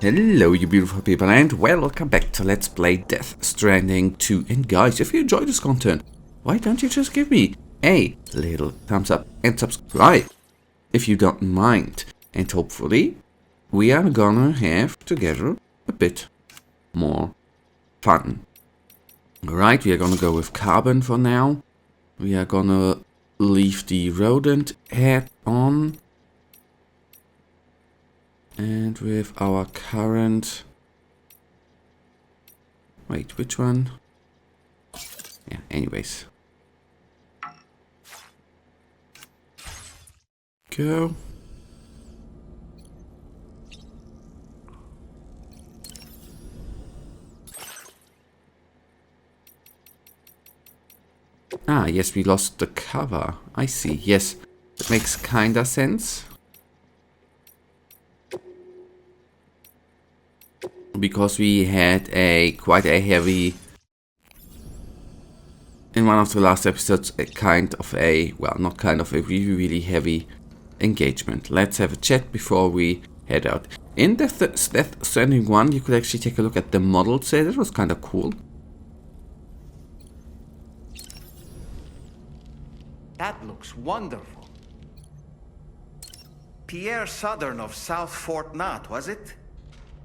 Hello you beautiful people and welcome back to Let's Play Death Stranding 2. And guys, if you enjoy this content, why don't you just give me a little thumbs up and subscribe if you don't mind. And hopefully we are gonna have together a bit more fun. Alright, we are gonna go with carbon for now. We are gonna leave the rodent head on. And with our current... Wait, which one? Yeah, anyways. Go. Ah, yes, we lost the cover. I see, yes. That makes kinda sense. Because we had quite a heavy, in one of the last episodes, really heavy engagement. Let's have a chat before we head out. In Death Stranding 1, you could actually take a look at the models there. That was kind of cool. That looks wonderful. Pierre Southern of South Fort Knott, was it?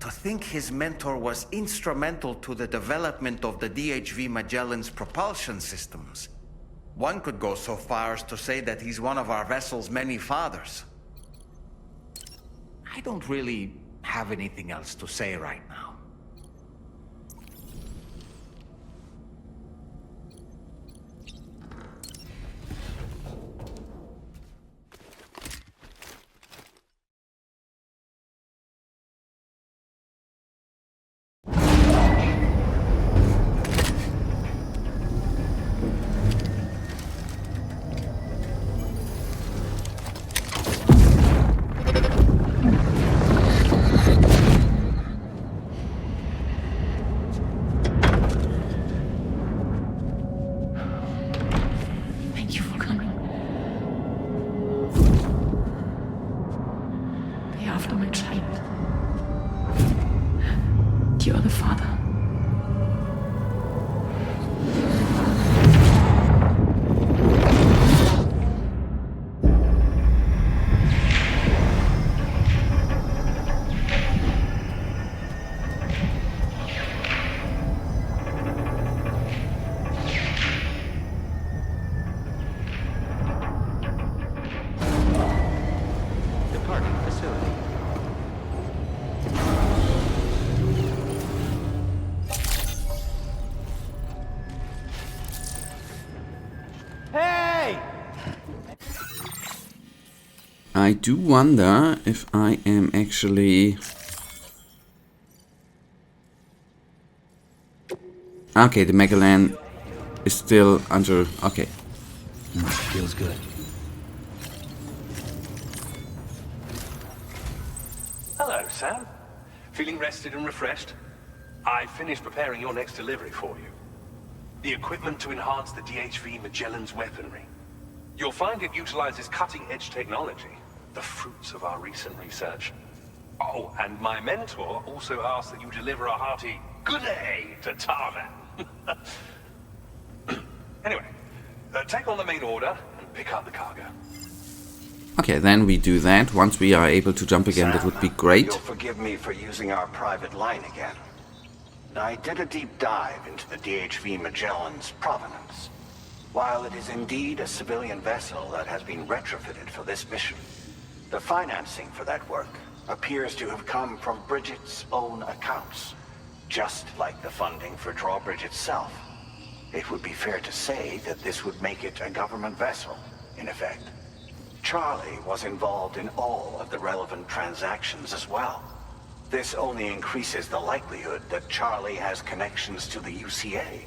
To think his mentor was instrumental to the development of the DHV Magellan's propulsion systems. One could go so far as to say that he's one of our vessel's many fathers. I don't really have anything else to say right now. You are the father. Departing facility. I do wonder if I am actually... Okay, the Magellan is still under... Okay. Feels good. Hello, Sam. Feeling rested and refreshed? I finished preparing your next delivery for you. The equipment to enhance the DHV Magellan's weaponry. You'll find it utilizes cutting-edge technology, the fruits of our recent research. Oh, and my mentor also asked that you deliver a hearty good day to Tarzan. Anyway, take on the main order and pick up the cargo. Okay, then we do that. Once we are able to jump again, Sam, that would be great. You'll forgive me for using our private line again. I did a deep dive into the DHV Magellan's provenance. While it is indeed a civilian vessel that has been retrofitted for this mission, the financing for that work appears to have come from Bridget's own accounts, just like the funding for Drawbridge itself. It would be fair to say that this would make it a government vessel, in effect. Charlie was involved in all of the relevant transactions as well. This only increases the likelihood that Charlie has connections to the UCA.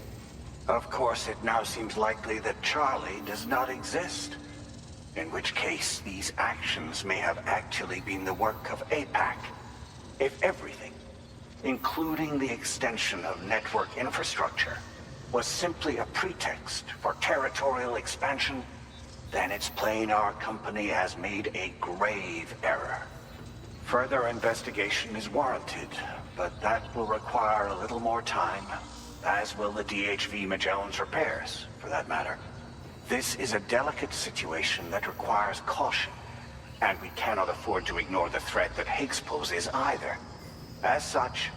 Of course, it now seems likely that Charlie does not exist. In which case, these actions may have actually been the work of APAC. If everything, including the extension of network infrastructure, was simply a pretext for territorial expansion, then it's plain our company has made a grave error. Further investigation is warranted, but that will require a little more time, as will the DHV Magellan's repairs, for that matter. This is a delicate situation that requires caution, and we cannot afford to ignore the threat that Higgs poses either. As such,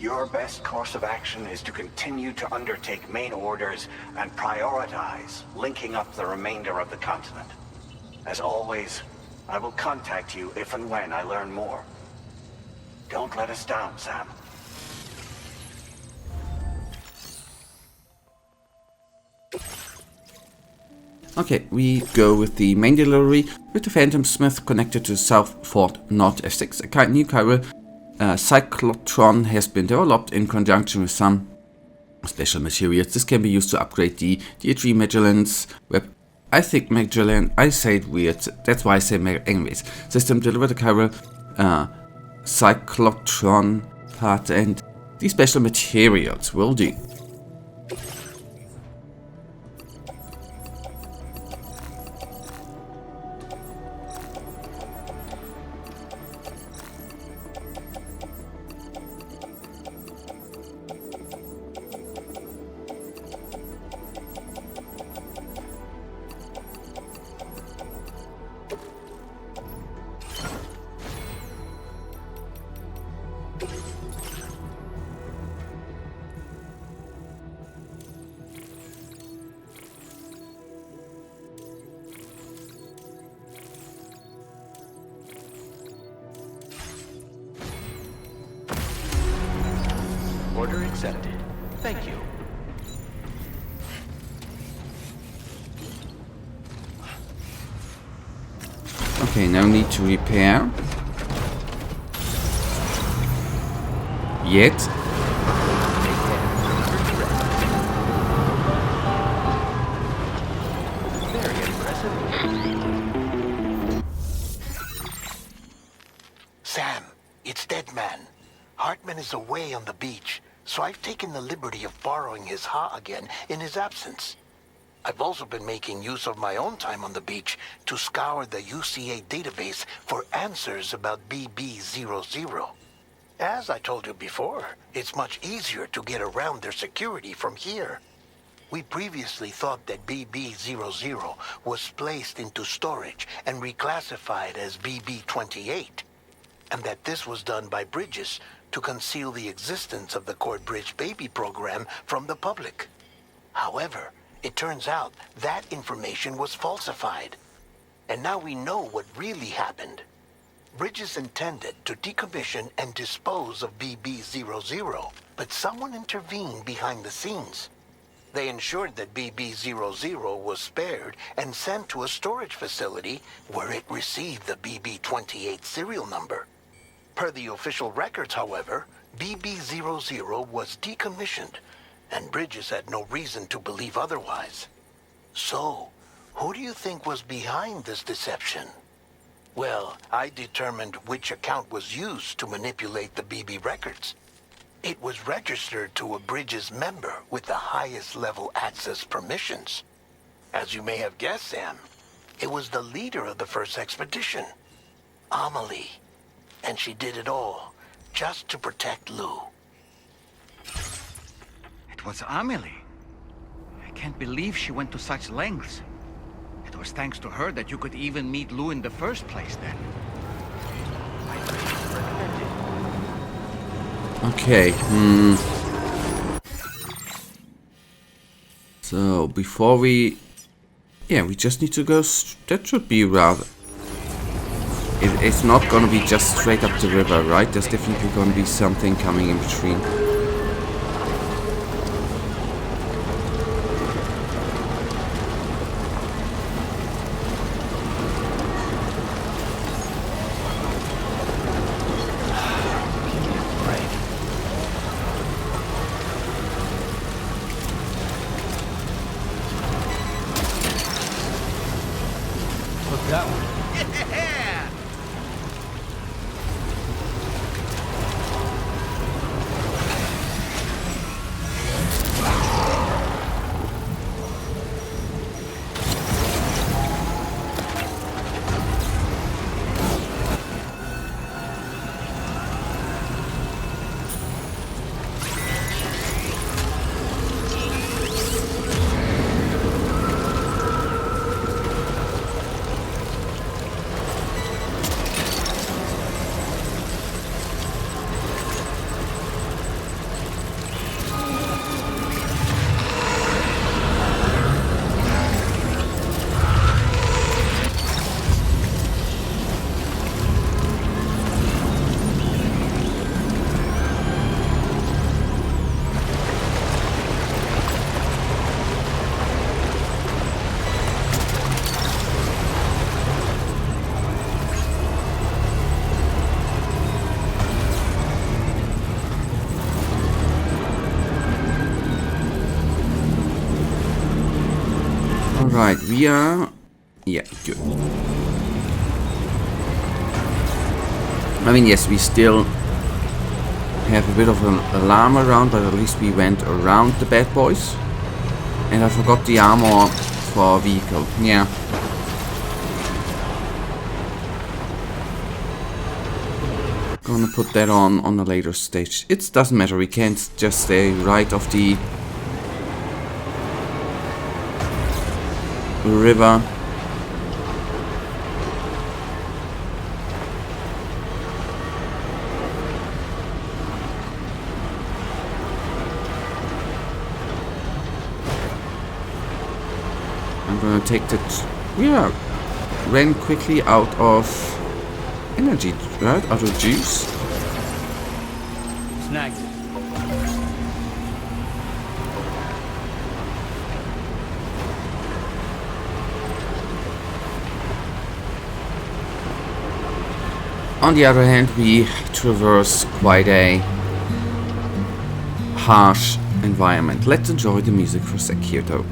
your best course of action is to continue to undertake main orders and prioritize linking up the remainder of the continent. As always, I will contact you if and when I learn more. Don't let us down, Sam. Okay, we go with the main delivery with the Phantom Smith connected to South Fort North F6. A new Chiral Cyclotron has been developed in conjunction with some special materials. This can be used to upgrade the DHV Magellan's web. I think Magellan, I say it weird, that's why I say anyways. System delivered the Chiral Cyclotron part, and these special materials will do. Order accepted. Thank you. Okay, no need to repair. Yet. Very impressive. Sam, it's Deadman. Hartman is away on the beach, so I've taken the liberty of borrowing his Ha again in his absence. I've also been making use of my own time on the beach to scour the UCA database for answers about BB-00. As I told you before, it's much easier to get around their security from here. We previously thought that BB-00 was placed into storage and reclassified as BB-28, and that this was done by Bridges to conceal the existence of the Drawbridge baby program from the public. However, it turns out that information was falsified. And now we know what really happened. Bridges intended to decommission and dispose of BB-00, but someone intervened behind the scenes. They ensured that BB-00 was spared and sent to a storage facility where it received the BB-28 serial number. Per the official records, however, BB-00 was decommissioned, and Bridges had no reason to believe otherwise. So, who do you think was behind this deception? Well, I determined which account was used to manipulate the BB records. It was registered to a Bridges member with the highest level access permissions. As you may have guessed, Sam, it was the leader of the first expedition, Amelie. And she did it all just to protect Lou. It was Amelie. I can't believe she went to such lengths. It was thanks to her that you could even meet Lou in the first place then. Okay, So, before we... Yeah, we just need to go... That should be rather... It's not gonna be just straight up the river, right? There's definitely gonna be something coming in between. Look that one. Right, we are... Yeah, good. I mean, yes, we still have a bit of an alarm around, but at least we went around the bad boys. And I forgot the armor for our vehicle. Yeah. Gonna put that on a later stage. It doesn't matter, we can't just stay right off the river. I'm gonna take that. Yeah, ran quickly out of energy, right? Out of juice. Snagged it. On the other hand, we traverse quite a harsh environment. Let's enjoy the music for a sec here though.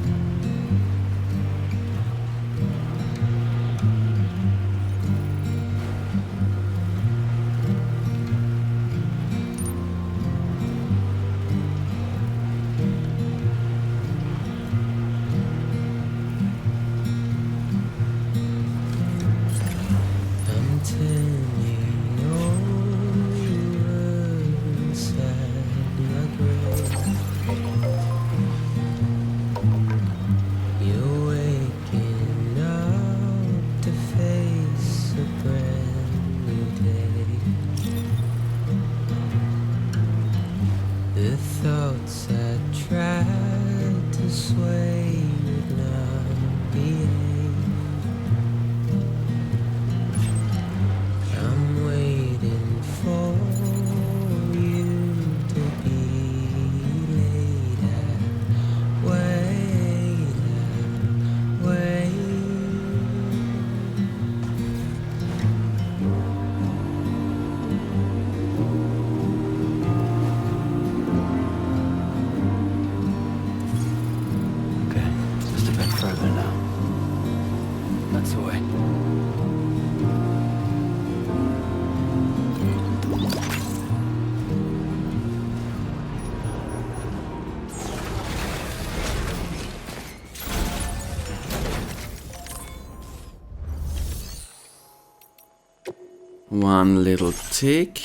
One little tick.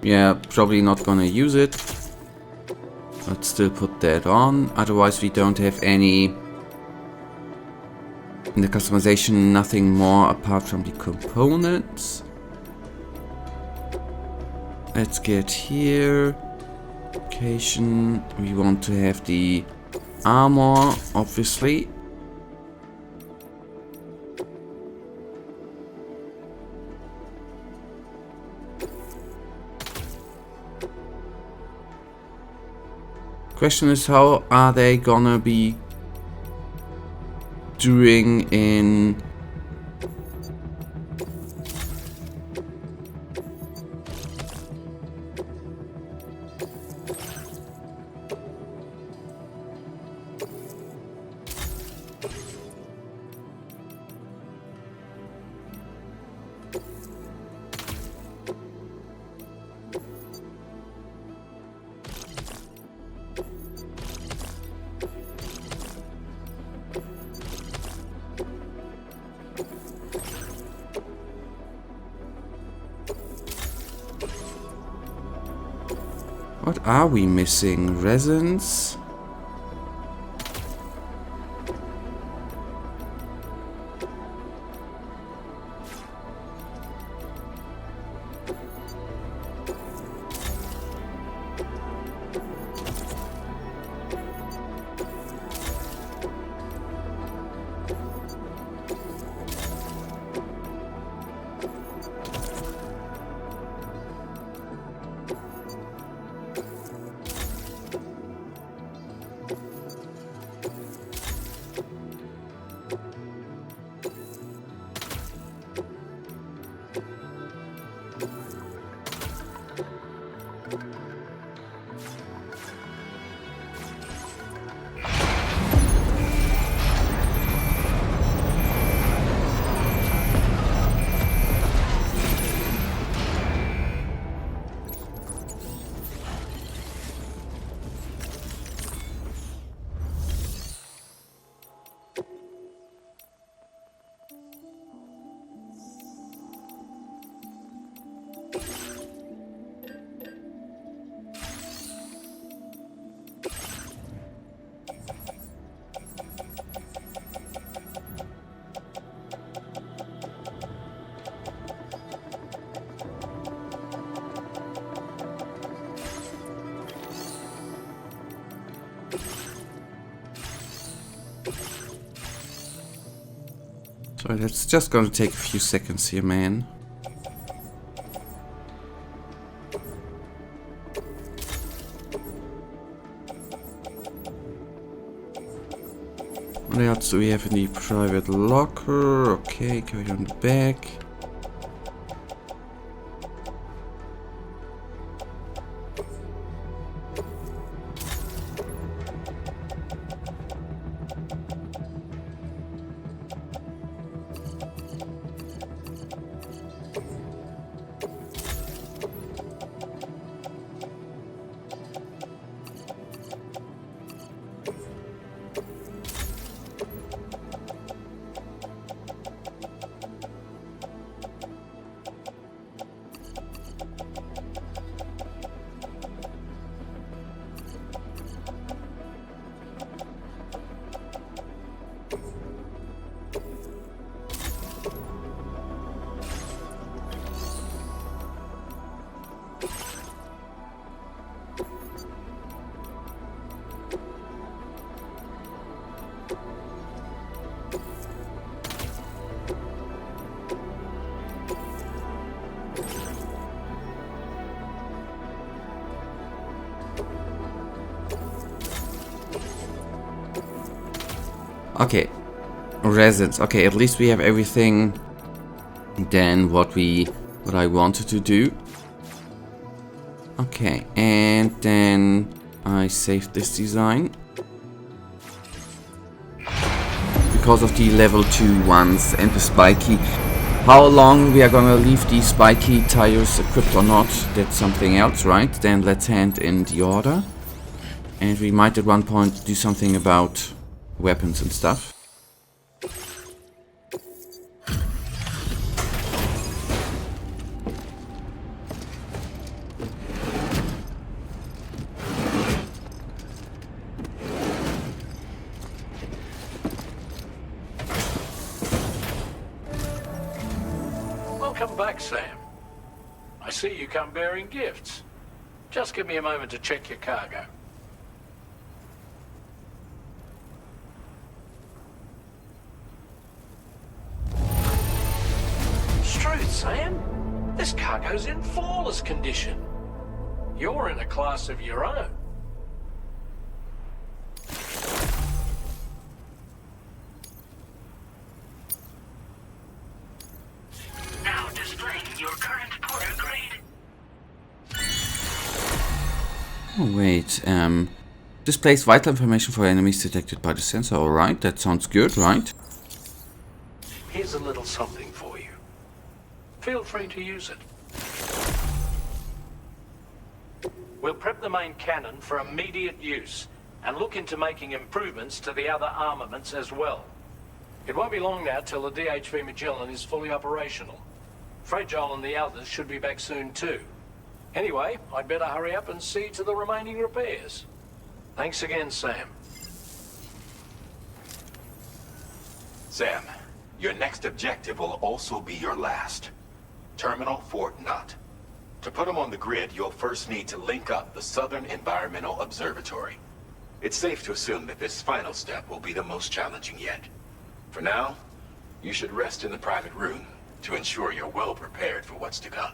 Yeah, probably not gonna use it. Let's still put that on. Otherwise we don't have any... In the customization, nothing more apart from the components. Let's get here. Location. We want to have the armor, obviously. Question is, how are they gonna be doing in what are we missing? Resins? So that's just gonna take a few seconds here, man. What else do we have in the private locker? Okay, carry on the back. Okay, resins. Okay, at least we have everything than what I wanted to do. Okay, and then I saved this design because of the level 2 ones and the spiky. How long we are gonna leave these spiky tires equipped or not, that's something else, right? Then let's hand in the order, and we might at one point do something about weapons and stuff. Welcome back, Sam. I see you come bearing gifts. Just give me a moment to check your cargo. Truth, Sam. This cargo's in flawless condition. You're in a class of your own. Now displaying your current porter grade. Oh wait, displays vital information for enemies detected by the sensor. Alright, that sounds good, right? Here's a little something for you. Feel free to use it. We'll prep the main cannon for immediate use and look into making improvements to the other armaments as well. It won't be long now till the DHV Magellan is fully operational. Fragile and the others should be back soon too. Anyway, I'd better hurry up and see to the remaining repairs. Thanks again, Sam. Sam, your next objective will also be your last. Terminal Fort Knott. To put them on the grid, you'll first need to link up the Southern Environmental Observatory. It's safe to assume that this final step will be the most challenging yet. For now, you should rest in the private room to ensure you're well prepared for what's to come.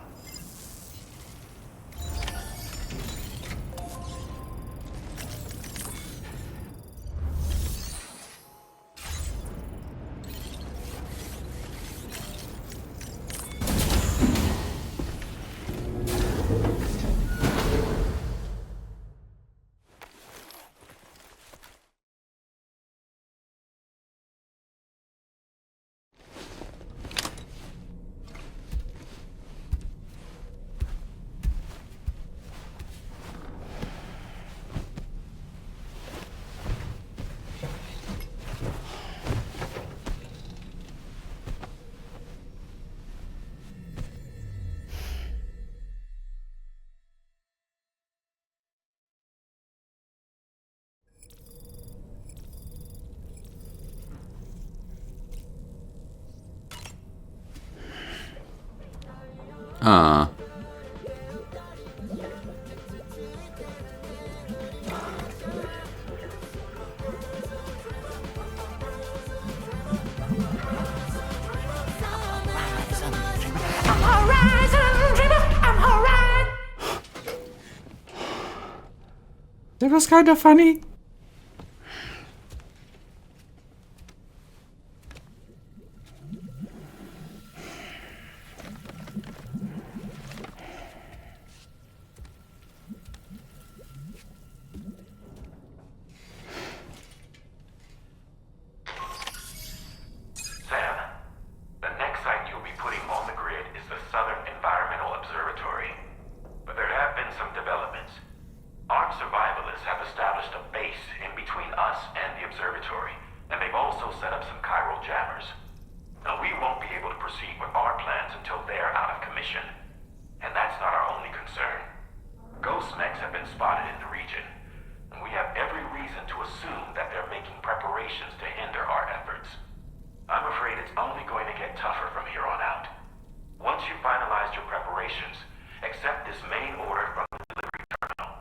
Ah. That was kind of funny. Sam, the next site you'll be putting on the grid is the Southern Environmental Observatory. But there have been some developments. Ark survivalists have established a base in between us and the observatory, and they've also set up some chiral jammers. Now, we won't be able to proceed with our plans until they're out of commission. And that's not our only concern. Ghost mechs have been spotted in the region, and we have every reason to assume that they're making preparations to hinder our efforts. I'm afraid it's only going to get tougher from here on out. Once you've finalized your preparations, accept this main order from the delivery terminal.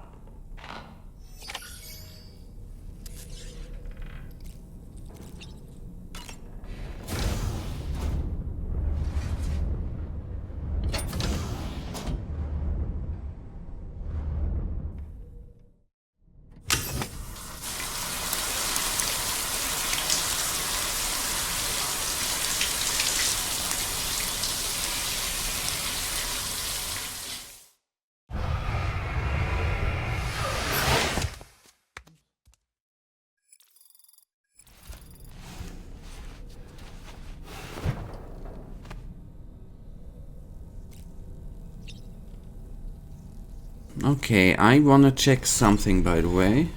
Okay, I wanna check something, by the way.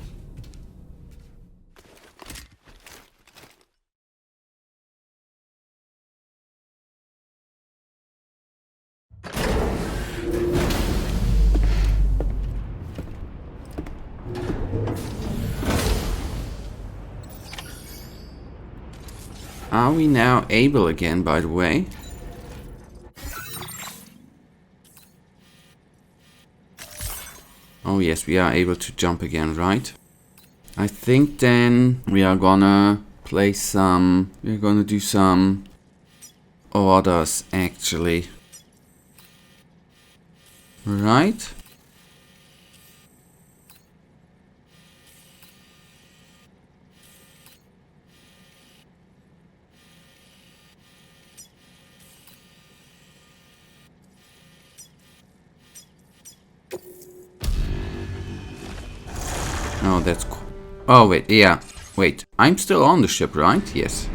Are we now able again, by the way? Oh yes, we are able to jump again, right? I think then we are gonna play some... We're gonna do some orders, actually. Right? Oh, that's cool. Oh, wait, yeah. Wait, I'm still on the ship, right? Yes.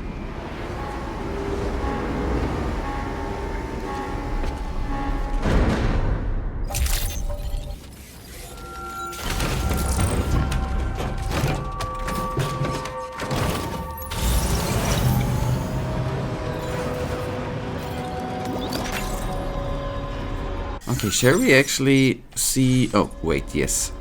Okay, shall we actually see... Oh, wait, yes.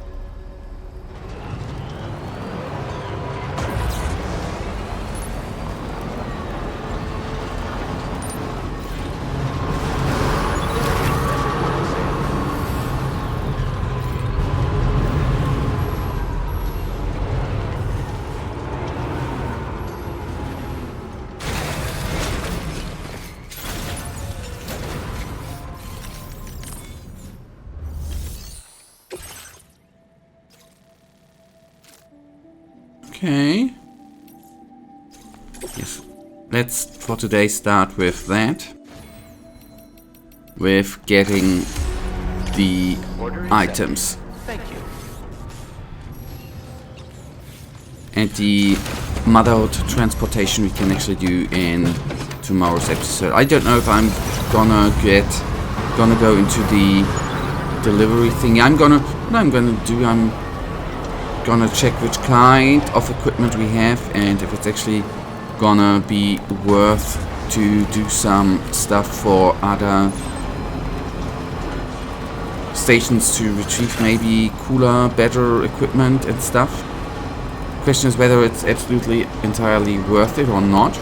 Okay. Yes. Let's for today start with that. With getting the items. Thank you. And the motherhood transportation we can actually do in tomorrow's episode. I don't know if I'm gonna go into the delivery thing. I'm gonna check which kind of equipment we have and if it's actually gonna be worth to do some stuff for other stations to retrieve maybe cooler, better equipment and stuff. Question is whether it's absolutely entirely worth it or not.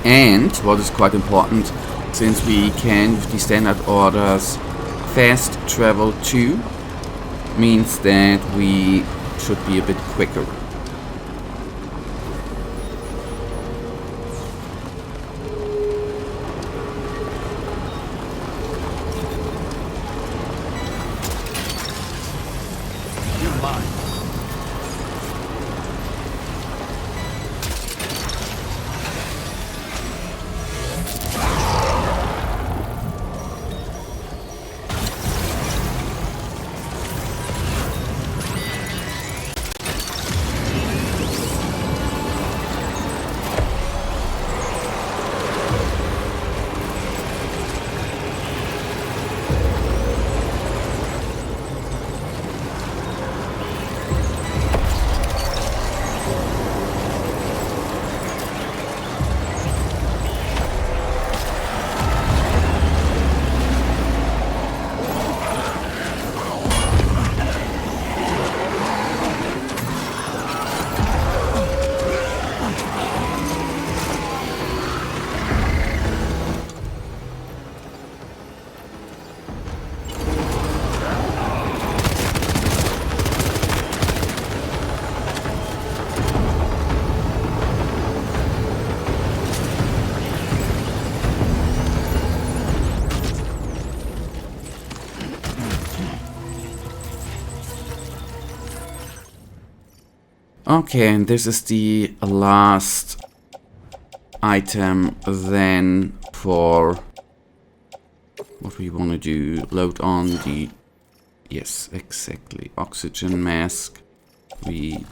And what is quite important, since we can with the standard orders fast travel too, means that we should be a bit quicker. Okay, and this is the last item then for what we want to do. Load on the, yes, exactly, oxygen mask. We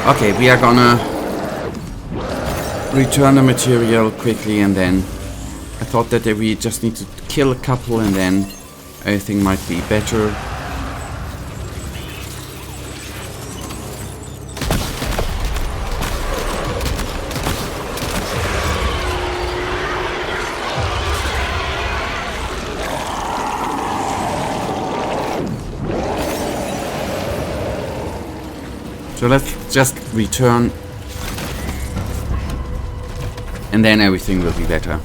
Okay, we are gonna return the material quickly, and then I thought that we just need to kill a couple and then everything might be better. So let's just return, and then everything will be better.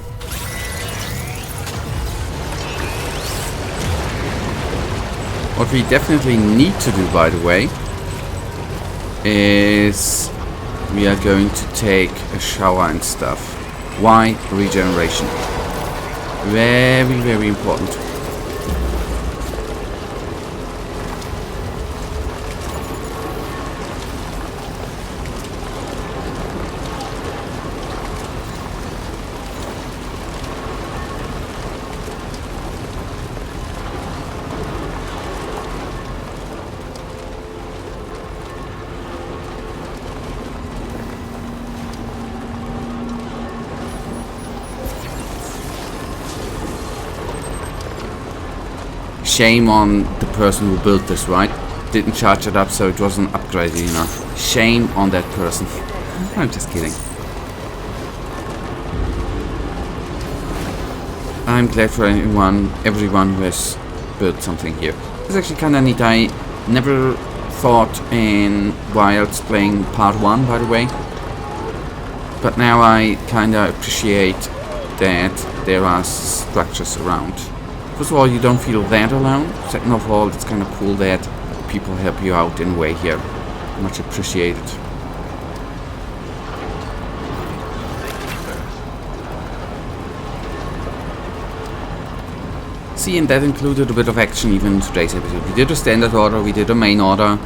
What we definitely need to do, by the way, is we are going to take a shower and stuff. Why? Regeneration. Very, very important. Shame on the person who built this, right? Didn't charge it up so it wasn't upgraded enough. Shame on that person. I'm just kidding. I'm glad for everyone who has built something here. It's actually kinda neat. I never thought in whilst playing part 1, by the way. But now I kinda appreciate that there are structures around. First of all, you don't feel that alone. Second of all, it's kind of cool that people help you out in a way here. Much appreciated. See, and that included a bit of action even in today's episode. We did a standard order, we did a main order.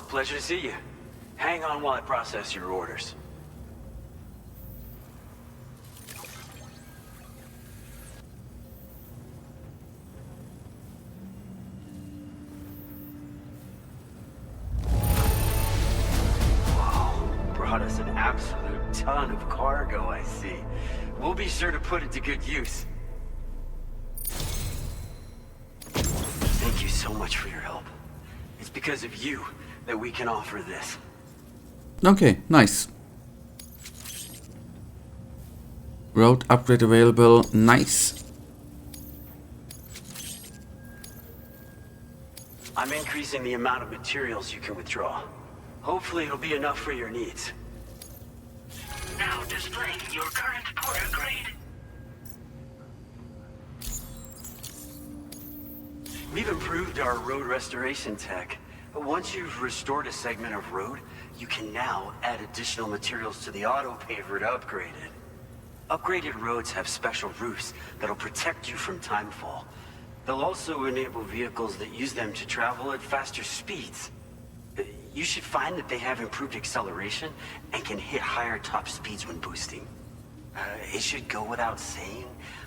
Pleasure to see you. Hang on while I process your orders. Whoa, brought us an absolute ton of cargo, I see. We'll be sure to put it to good use. Thank you so much for your help. It's because of you that we can offer this. Okay, nice. Road upgrade available, nice. I'm increasing the amount of materials you can withdraw. Hopefully it'll be enough for your needs. Now displaying your current porter grade. We've improved our road restoration tech. But once you've restored a segment of road, you can now add additional materials to the auto paver to upgrade it. Upgraded roads have special roofs that'll protect you from timefall. They'll also enable vehicles that use them to travel at faster speeds. You should find that they have improved acceleration and can hit higher top speeds when boosting. It should go without saying,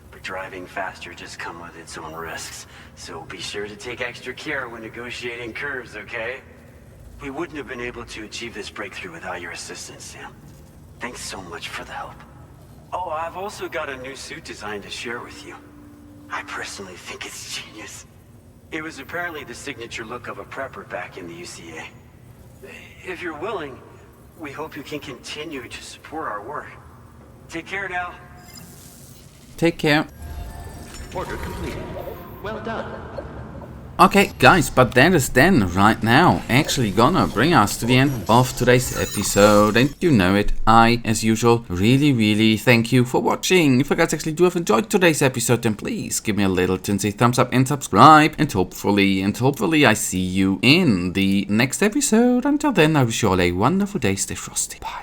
but driving faster just comes with its own risks. So be sure to take extra care when negotiating curves, okay? We wouldn't have been able to achieve this breakthrough without your assistance, Sam. Thanks so much for the help. Oh, I've also got a new suit designed to share with you. I personally think it's genius. It was apparently the signature look of a prepper back in the UCA. If you're willing, we hope you can continue to support our work. Take care now. Take care. Order completed. Well done. Okay, guys, but that is then, right now, actually gonna bring us to the end of today's episode. And you know it, I, as usual, really thank you for watching. If you guys actually do have enjoyed today's episode, then please give me a little tinsy thumbs up and subscribe. And hopefully I see you in the next episode. Until then, I wish you all a wonderful day. Stay frosty. Bye.